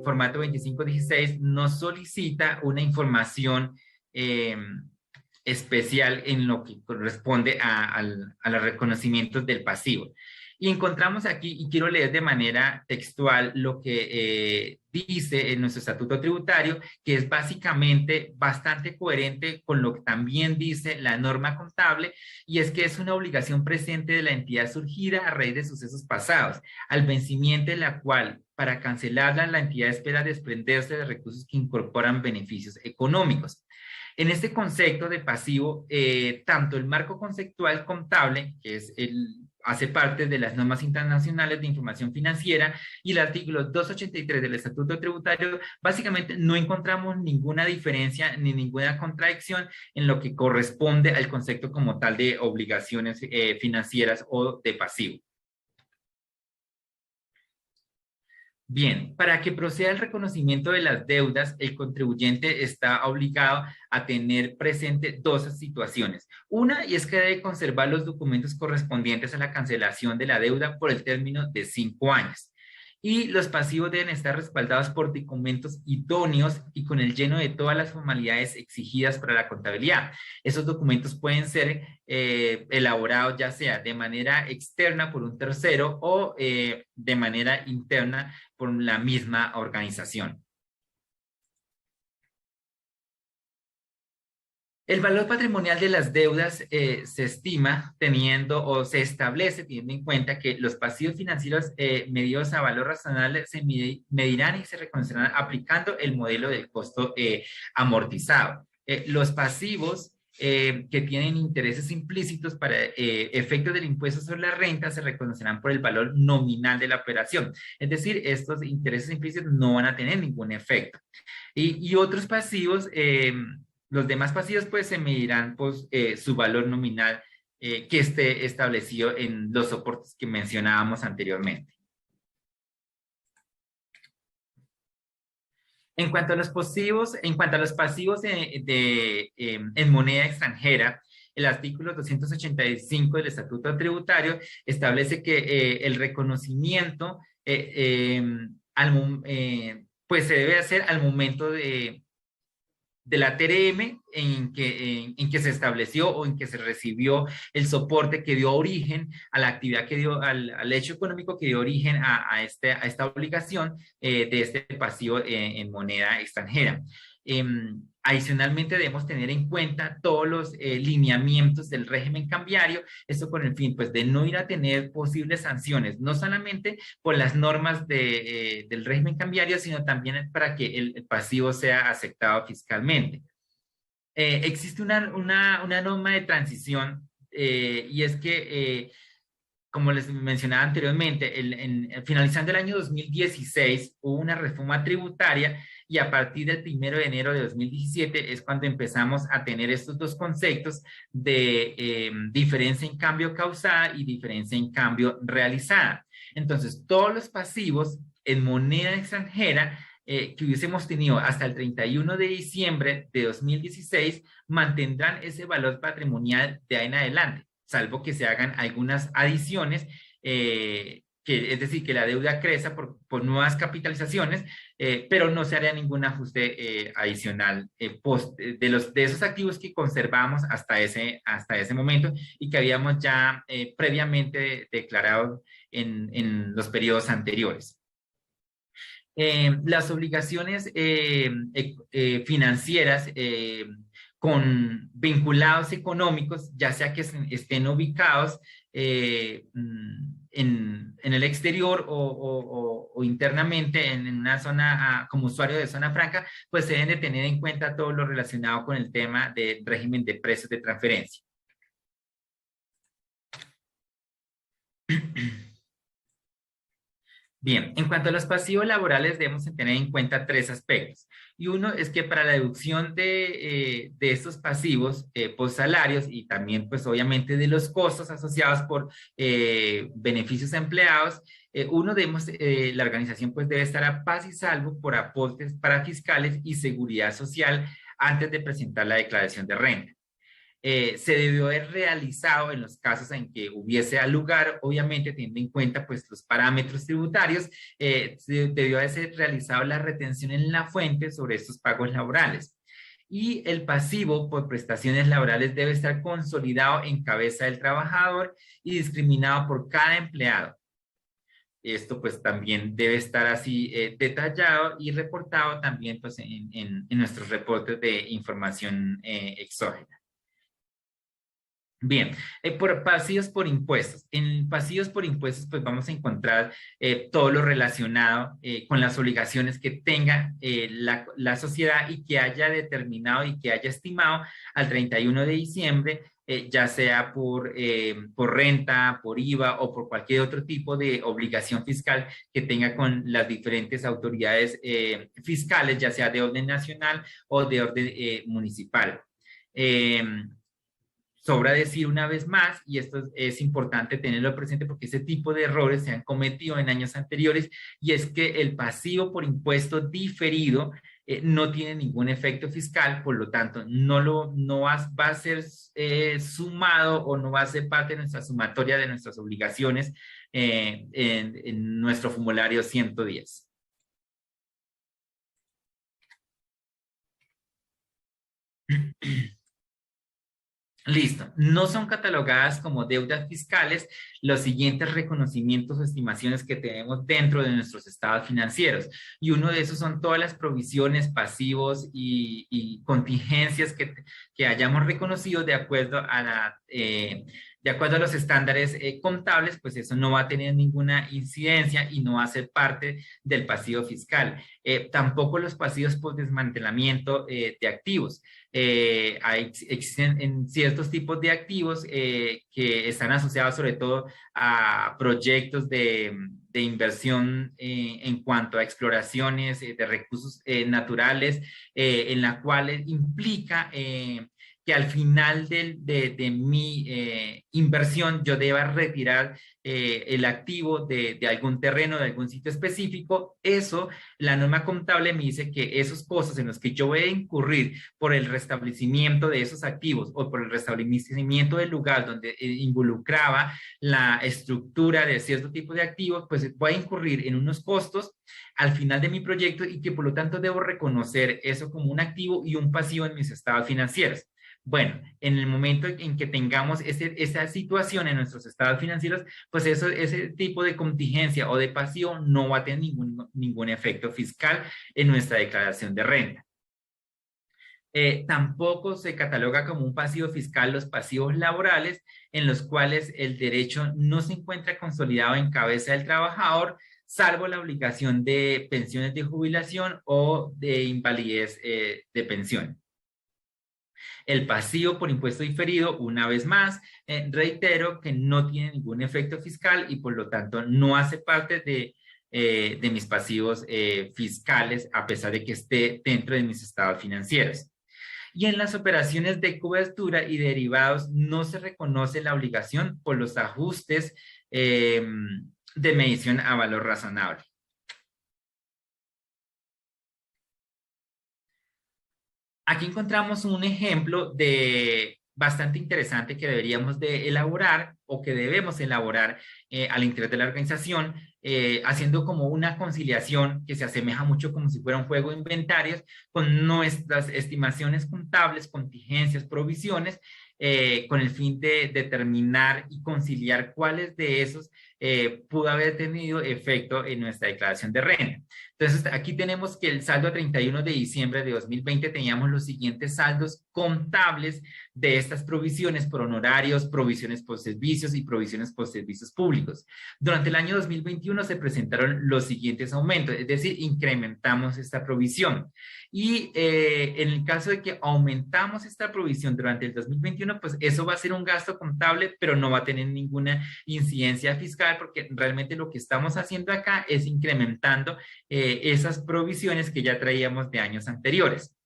formato 2516 nos solicita una información especial en lo que corresponde a los reconocimientos del pasivo. Y encontramos aquí, y quiero leer de manera textual lo que dice en nuestro estatuto tributario, que es básicamente bastante coherente con lo que también dice la norma contable, y es que es una obligación presente de la entidad surgida a raíz de sucesos pasados, al vencimiento de la cual, para cancelarla, la entidad espera desprenderse de recursos que incorporan beneficios económicos. En este concepto de pasivo, tanto el marco conceptual contable, que es hace parte de las normas internacionales de información financiera, y el artículo 283 del Estatuto Tributario, básicamente no encontramos ninguna diferencia ni ninguna contradicción en lo que corresponde al concepto como tal de obligaciones financieras o de pasivo. Bien, para que proceda el reconocimiento de las deudas, el contribuyente está obligado a tener presente dos situaciones. Una, y es que debe conservar los documentos correspondientes a la cancelación de la deuda por el término de 5 años. Y los pasivos deben estar respaldados por documentos idóneos y con el lleno de todas las formalidades exigidas para la contabilidad. Esos documentos pueden ser elaborados ya sea de manera externa por un tercero o de manera interna por la misma organización. El valor patrimonial de las deudas se estima teniendo o se establece teniendo en cuenta que los pasivos financieros medidos a valor razonable se medirán y se reconocerán aplicando el modelo del costo amortizado. Los pasivos que tienen intereses implícitos para efectos del impuesto sobre la renta se reconocerán por el valor nominal de la operación. Es decir, estos intereses implícitos no van a tener ningún efecto. Y otros pasivos, los demás pasivos pues se medirán pues, su valor nominal que esté establecido en los soportes que mencionábamos anteriormente. En cuanto a los pasivos, en moneda extranjera, el artículo 285 del Estatuto Tributario establece que el reconocimiento pues se debe hacer al momento de la TRM en que se estableció o en que se recibió el soporte que dio origen a la actividad que dio, al hecho económico que dio origen a esta obligación de este pasivo en moneda extranjera. Adicionalmente debemos tener en cuenta todos los lineamientos del régimen cambiario, esto con el fin pues, de no ir a tener posibles sanciones, no solamente por las normas del régimen cambiario, sino también para que el pasivo sea aceptado fiscalmente. Existe una norma de transición y es que como les mencionaba anteriormente, finalizando el año 2016 hubo una reforma tributaria y a partir del 1 de enero de 2017 es cuando empezamos a tener estos dos conceptos de diferencia en cambio causada y diferencia en cambio realizada. Entonces, todos los pasivos en moneda extranjera que hubiésemos tenido hasta el 31 de diciembre de 2016 mantendrán ese valor patrimonial de ahí en adelante, salvo que se hagan algunas adiciones, es decir, que la deuda crezca por nuevas capitalizaciones, pero no se haría ningún ajuste adicional de esos activos que conservamos hasta ese momento y que habíamos ya previamente declarado en los periodos anteriores. Las obligaciones financieras con vinculados económicos, ya sea que estén ubicados en el exterior o internamente en una zona, como usuario de zona franca, pues se deben de tener en cuenta todo lo relacionado con el tema del régimen de precios de transferencia. Bien, en cuanto a los pasivos laborales debemos tener en cuenta tres aspectos. Y uno es que para la deducción de estos pasivos por salarios y también pues obviamente de los costos asociados por beneficios a empleados, la organización pues debe estar a paz y salvo por aportes para fiscales y seguridad social antes de presentar la declaración de renta. se debió haber realizado en los casos en que hubiese al lugar, obviamente teniendo en cuenta pues los parámetros tributarios, se debió haberse realizado la retención en la fuente sobre estos pagos laborales. Y el pasivo por prestaciones laborales debe estar consolidado en cabeza del trabajador y discriminado por cada empleado. Esto pues también debe estar así detallado y reportado también pues en nuestros reportes de información exógena. Bien, por pasivos por impuestos. En pasivos por impuestos, pues vamos a encontrar todo lo relacionado con las obligaciones que tenga la sociedad y que haya determinado y que haya estimado al 31 de diciembre, ya sea por renta, por IVA o por cualquier otro tipo de obligación fiscal que tenga con las diferentes autoridades fiscales, ya sea de orden nacional o de orden municipal. Sobra decir una vez más, y esto es importante tenerlo presente porque ese tipo de errores se han cometido en años anteriores, y es que el pasivo por impuesto diferido no tiene ningún efecto fiscal, por lo tanto, no va a ser sumado o no va a ser parte de nuestra sumatoria de nuestras obligaciones en nuestro formulario 110. Listo. No son catalogadas como deudas fiscales los siguientes reconocimientos o estimaciones que tenemos dentro de nuestros estados financieros. Y uno de esos son todas las provisiones, pasivos y contingencias que hayamos reconocido de acuerdo de acuerdo a los estándares contables, pues eso no va a tener ninguna incidencia y no va a ser parte del pasivo fiscal. Tampoco los pasivos por desmantelamiento de activos. Existen en ciertos tipos de activos que están asociados sobre todo a proyectos de inversión en cuanto a exploraciones de recursos naturales, en la cual implica que al final de mi inversión yo deba retirar el activo de algún terreno, de algún sitio específico. Eso, la norma contable me dice que esos costos en los que yo voy a incurrir por el restablecimiento de esos activos o por el restablecimiento del lugar donde involucraba la estructura de cierto tipo de activos, pues voy a incurrir en unos costos al final de mi proyecto y que por lo tanto debo reconocer eso como un activo y un pasivo en mis estados financieros. Bueno, en el momento en que tengamos esa situación en nuestros estados financieros, pues ese tipo de contingencia o de pasivo no va a tener ningún efecto fiscal en nuestra declaración de renta. Tampoco se cataloga como un pasivo fiscal los pasivos laborales en los cuales el derecho no se encuentra consolidado en cabeza del trabajador, salvo la obligación de pensiones de jubilación o de invalidez de pensión. El pasivo por impuesto diferido, una vez más, reitero que no tiene ningún efecto fiscal y por lo tanto no hace parte de mis pasivos fiscales, a pesar de que esté dentro de mis estados financieros. Y en las operaciones de cobertura y derivados no se reconoce la obligación por los ajustes de medición a valor razonable. Aquí encontramos un ejemplo de bastante interesante que deberíamos de elaborar o que debemos elaborar al interior de la organización, haciendo como una conciliación que se asemeja mucho como si fuera un juego de inventarios con nuestras estimaciones contables, contingencias, provisiones, con el fin de determinar y conciliar cuáles de esos pudo haber tenido efecto en nuestra declaración de renta. Entonces, aquí tenemos que el saldo a 31 de diciembre de 2020 teníamos los siguientes saldos contables de estas provisiones por honorarios, provisiones por servicios y provisiones por servicios públicos. Durante el año 2021 se presentaron los siguientes aumentos, es decir, incrementamos esta provisión. Y en el caso de que aumentamos esta provisión durante el 2021, pues eso va a ser un gasto contable, pero no va a tener ninguna incidencia fiscal porque realmente lo que estamos haciendo acá es incrementando esas provisiones que ya traíamos de años anteriores.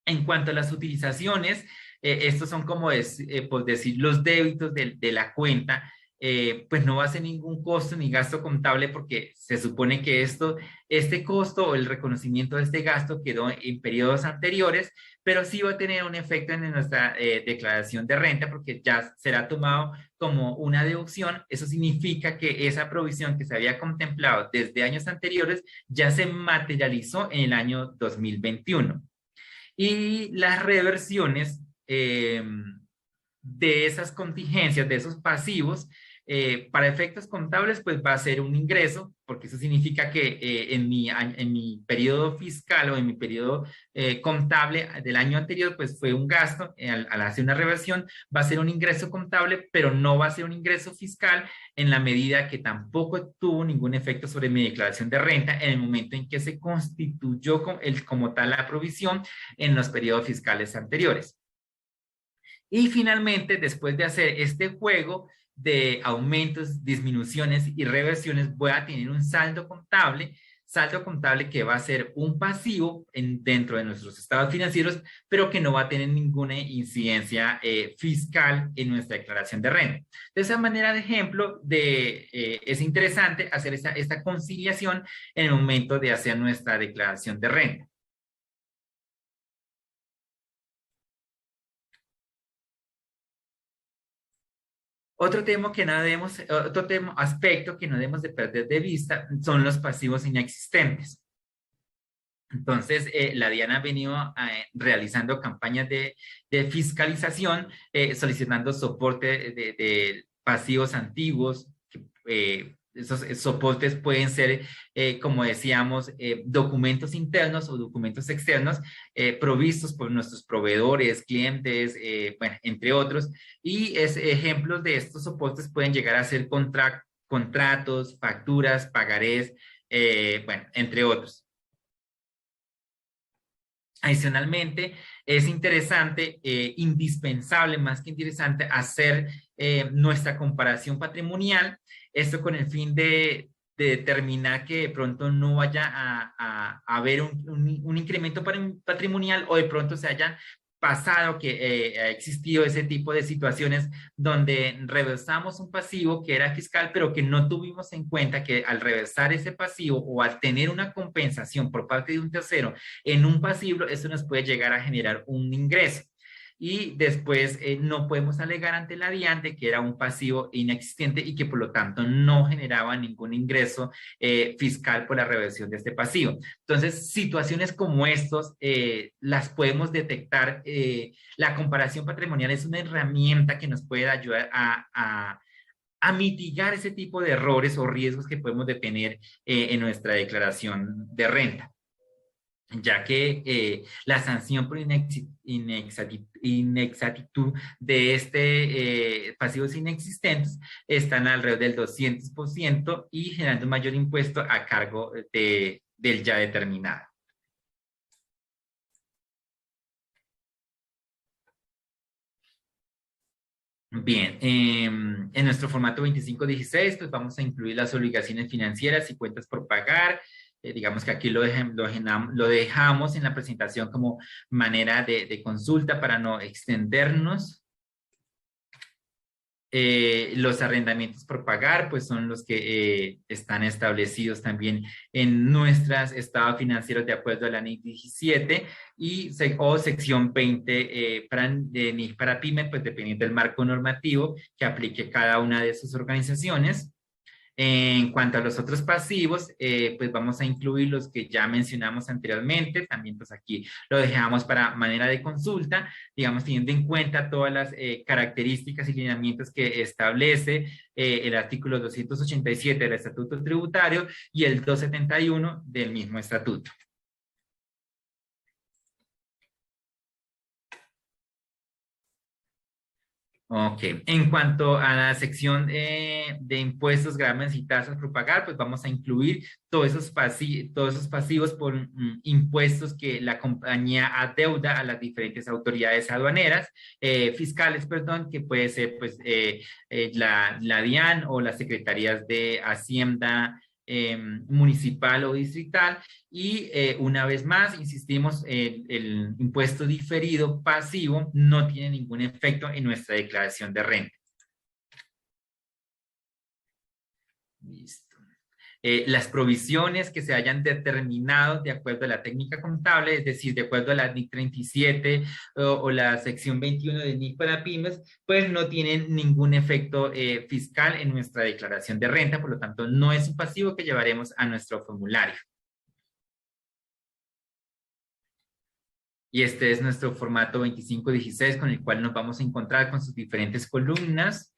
En cuanto a las utilizaciones, estos son como, por decir, los débitos de la cuenta pues no va a ser ningún costo ni gasto contable porque se supone que este costo o el reconocimiento de este gasto quedó en periodos anteriores, pero sí va a tener un efecto en nuestra declaración de renta porque ya será tomado como una deducción. Eso significa que esa provisión que se había contemplado desde años anteriores ya se materializó en el año 2021. Y las reversiones de esas contingencias, de esos pasivos, para efectos contables, pues va a ser un ingreso, porque eso significa que en mi periodo fiscal o en mi periodo contable del año anterior, pues fue un gasto, al hacer una reversión, va a ser un ingreso contable, pero no va a ser un ingreso fiscal en la medida que tampoco tuvo ningún efecto sobre mi declaración de renta en el momento en que se constituyó como tal la provisión en los periodos fiscales anteriores. Y finalmente, después de hacer este juego de aumentos, disminuciones y reversiones, voy a tener un saldo contable que va a ser un pasivo dentro de nuestros estados financieros, pero que no va a tener ninguna incidencia fiscal en nuestra declaración de renta. De esa manera de ejemplo, es interesante hacer esta conciliación en el momento de hacer nuestra declaración de renta. Aspecto que no debemos de perder de vista son los pasivos inexistentes. Entonces, la DIAN ha venido realizando campañas de fiscalización, solicitando soporte de pasivos antiguos. Esos soportes pueden ser, como decíamos, documentos internos o documentos externos provistos por nuestros proveedores, clientes, bueno, entre otros. Y ejemplos de estos soportes pueden llegar a ser contratos, facturas, pagarés, bueno, entre otros. Adicionalmente, es interesante, indispensable, más que interesante, hacer nuestra comparación patrimonial, esto con el fin de determinar que de pronto no vaya a haber un incremento patrimonial o de pronto se haya pasado que ha existido ese tipo de situaciones donde reversamos un pasivo que era fiscal, pero que no tuvimos en cuenta que al reversar ese pasivo o al tener una compensación por parte de un tercero, en un pasivo, eso nos puede llegar a generar un ingreso. Y después no podemos alegar ante la DIAN de que era un pasivo inexistente y que por lo tanto no generaba ningún ingreso fiscal por la reversión de este pasivo. Entonces, situaciones como estos las podemos detectar. La comparación patrimonial es una herramienta que nos puede ayudar a mitigar ese tipo de errores o riesgos que podemos tener en nuestra declaración de renta, ya que la sanción por inexactitud de pasivos inexistentes están alrededor del 200% y generando un mayor impuesto a cargo del ya determinado. Bien, en nuestro formato 2516, pues vamos a incluir las obligaciones financieras y cuentas por pagar. Digamos que aquí lo dejamos en la presentación como manera de consulta para no extendernos. Los arrendamientos por pagar, pues son los que están establecidos también en nuestros estados financieros de acuerdo a la NIC 17 o sección 20 para PYME, pues dependiendo del marco normativo que aplique cada una de sus organizaciones. En cuanto a los otros pasivos, pues vamos a incluir los que ya mencionamos anteriormente. También pues aquí lo dejamos para manera de consulta, digamos, teniendo en cuenta todas las características y lineamientos que establece el artículo 287 del Estatuto Tributario y el 271 del mismo estatuto. Ok, en cuanto a la sección de impuestos, gravámenes y tasas por pagar, pues vamos a incluir todos esos pasivos por impuestos que la compañía adeuda a las diferentes autoridades aduaneras, fiscales, perdón, que puede ser pues la DIAN o las secretarías de Hacienda municipal o distrital. Y una vez más, insistimos, el impuesto diferido pasivo no tiene ningún efecto en nuestra declaración de renta. Listo. Las provisiones que se hayan determinado de acuerdo a la técnica contable, es decir, de acuerdo a la NIC 37 o la sección 21 de NIC para pymes, pues no tienen ningún efecto fiscal en nuestra declaración de renta, por lo tanto no es un pasivo que llevaremos a nuestro formulario. Y este es nuestro formato 2516 con el cual nos vamos a encontrar con sus diferentes columnas.